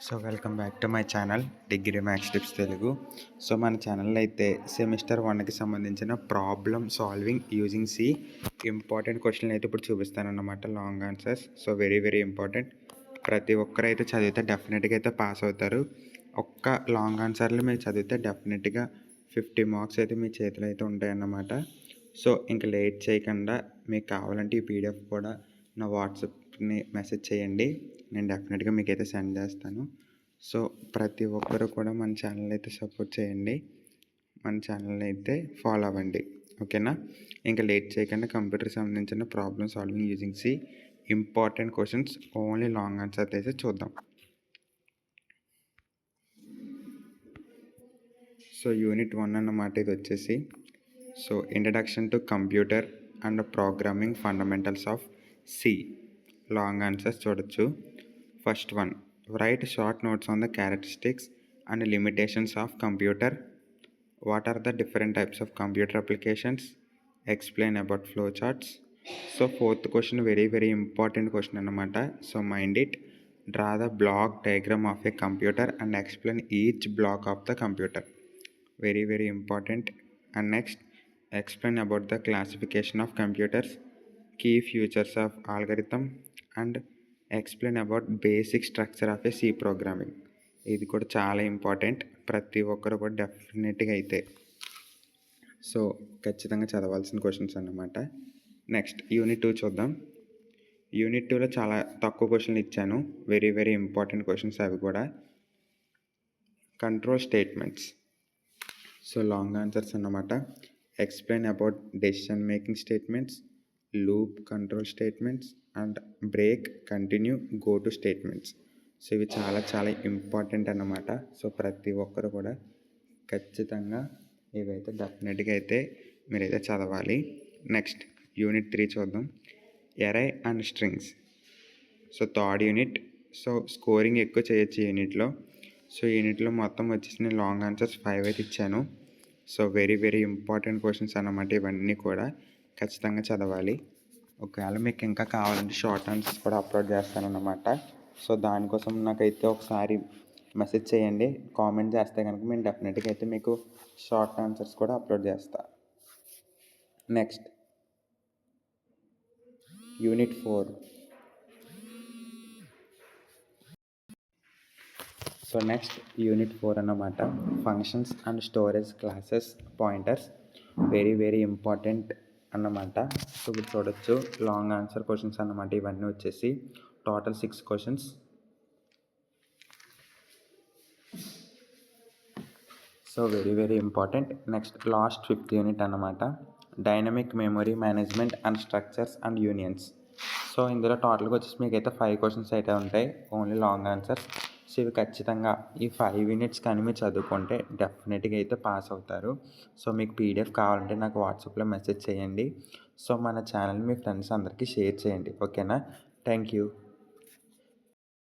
So welcome back to my channel degree maths tips Telugu. So మన ఛానల్లో అయితే semester 1కి సంబంధించిన problem solving using C important క్వశ్చన్లు అయితే ఇప్పుడు చూపిస్తానన్నమాట. Long answers. So very very important. ప్రతి ఒక్కరు అయితే చదివితే డెఫినెట్గా అయితే పాస్ అవుతారు. ఒక్క లాంగ్ ఆన్సర్లు మీరు చదివితే డెఫినెట్గా 50 మార్క్స్ అయితే మీ చేతిలో అయితే ఉంటాయన్నమాట. సో ఇంక లేట్ చేయకుండా మీకు కావాలంటే ఈ పీడిఎఫ్ కూడా నా వాట్సాప్ని మెసేజ్ చేయండి, నేను డెఫినెట్గా మీకు అయితే సెండ్ చేస్తాను. సో ప్రతి ఒక్కరు కూడా మన ఛానల్ అయితే సపోర్ట్ చేయండి, మన ఛానల్ని అయితే ఫాలో అవ్వండి, ఓకేనా? ఇంకా లేట్ చేయకుండా కంప్యూటర్కి సంబంధించిన problem solving using C important questions only long answer అయితే చూద్దాం. సో యూనిట్ 1 అన్నమాట ఇది వచ్చేసి. So introduction to computer and programming fundamentals of C. Long answers చూడొచ్చు. First one, write short notes on the characteristics and limitations of computer. What are the different types of computer applications? Explain about flow charts. So fourth question very very important question అన్నమాట. So mind it. Draw the block diagram of A computer and explain each black of the computer. Very very important. And next, explain about the classification of computers, key features of algorithm, and explain about basic structure of a C programming. ఇది కూడా చాలా important, ప్రతి ఒక్కరు కూడా డెఫినెట్గా అయితే so ఖచ్చితంగా చదవాల్సిన క్వశ్చన్స్ అన్నమాట. నెక్స్ట్ యూనిట్ 2 చూద్దాం. యూనిట్ 2లో చాలా తక్కువ క్వశ్చన్లు ఇచ్చాను, వెరీ వెరీ ఇంపార్టెంట్ క్వశ్చన్స్ అవి కూడా. Control statements. So long answers అన్నమాట. Explain about decision making statements, loop control statements, and break, continue, go to statements. So ఇవి చాలా చాలా ఇంపార్టెంట్ అన్నమాట. సో ప్రతి ఒక్కరు కూడా ఖచ్చితంగా ఇవైతే డెఫినెట్గా అయితే మీరైతే చదవాలి. నెక్స్ట్ యూనిట్ 3 చూద్దాం. Array and strings. So third unit. So scoring ఎక్కువ చేయొచ్చు ఈ యూనిట్లో. సో యూనిట్లో మొత్తం వచ్చేసి నేను లాంగ్ ఆన్సర్స్ 5 అయితే ఇచ్చాను. So very very important questions అన్నమాట. ఇవన్నీ కూడా ఖచ్చితంగా చదవాలి. ఒకవేళ మీకు ఇంకా కావాలంటే షార్ట్ ఆన్సర్స్ కూడా అప్లోడ్ చేస్తానన్నమాట. సో దానికోసం నాకైతే ఒకసారి మెసేజ్ చేయండి, కామెంట్ చేస్తే కనుక నేను డెఫినెట్గా అయితే మీకు షార్ట్ ఆన్సర్స్ కూడా అప్లోడ్ చేస్తా. Next unit 4. So next unit 4 అన్నమాట. Functions and storage classes pointers. Very very important అన్నమాట. సో ఇప్పుడు చూడొచ్చు లాంగ్ ఆన్సర్ క్వశ్చన్స్ అన్నమాట. ఇవన్నీ వచ్చేసి total 6 questions. So very very important. Next last 5th unit అన్నమాట. Dynamic memory management and structures and unions. So ఇందులో టోటల్గా వచ్చేసి మీకు అయితే 5 క్వశ్చన్స్ అయితే ఉంటాయి, ఓన్లీ లాంగ్ ఆన్సర్స్. సో ఇవి ఖచ్చితంగా ఈ 5 యూనిట్స్ కానీ మీరు చదువుకుంటే డెఫినెట్గా అయితే పాస్ అవుతారు. సో మీకు పీడిఎఫ్ కావాలంటే నాకు వాట్సాప్లో మెసేజ్ చేయండి. సో మన ఛానల్ మీ ఫ్రెండ్స్ అందరికీ షేర్ చేయండి, ఓకేనా? Thank you.